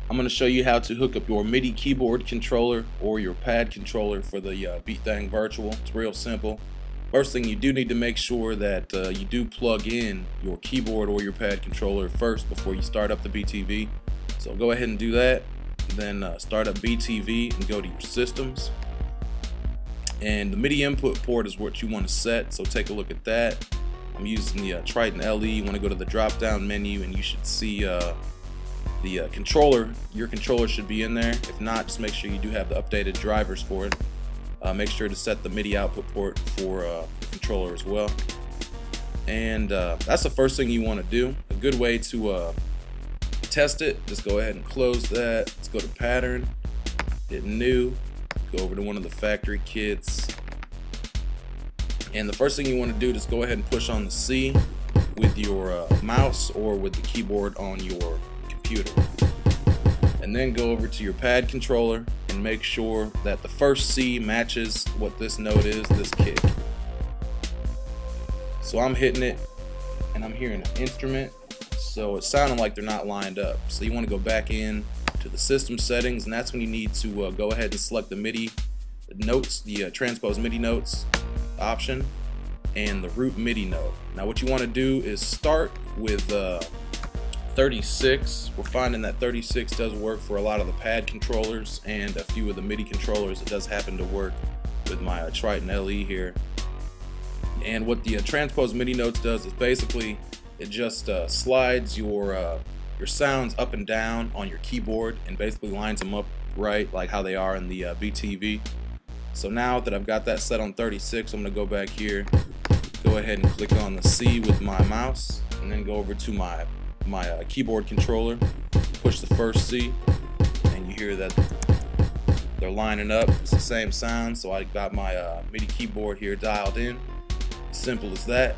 I'm going to show you how to hook up your MIDI keyboard controller or your pad controller for the BeatThang Virtual. It's real simple. First thing, you do need to make sure that you do plug in your keyboard or your pad controller first before you start up the BTV. So go ahead and do that. Then start up BTV and go to your systems. And the MIDI input port is what you want to set, so take a look at that. I'm using the Triton LE. You want to go to the drop down menu and you should see the controller. Your controller should be in there. If not, just make sure you do have the updated drivers for it. Make sure to set the MIDI output port for the controller as well. And that's the first thing you want to do. A good way to test it, just go ahead and close that. Let's go to pattern, hit new, go over to one of the factory kits. And the first thing you want to do is go ahead and push on the C with your mouse or with the keyboard on your computer. And then go over to your pad controller and make sure that the first C matches what this note is, this kick. So I'm hitting it and I'm hearing an instrument, so it's sounding like they're not lined up. So you want to go back in to the system settings, and that's when you need to go ahead and select the MIDI notes, the transpose MIDI notes option, and the root MIDI note. Now what you want to do is start with 36. We're finding that 36 does work for a lot of the pad controllers and a few of the MIDI controllers. It does happen to work with my Triton LE here. And what the transpose MIDI notes does is basically it just slides your sounds up and down on your keyboard and basically lines them up right like how they are in the BTV. So now that I've got that set on 36, I'm going to go back here, go ahead and click on the C with my mouse, and then go over to my keyboard controller, push the first C, and you hear that they're lining up. It's the same sound, so I got my MIDI keyboard here dialed in. Simple as that.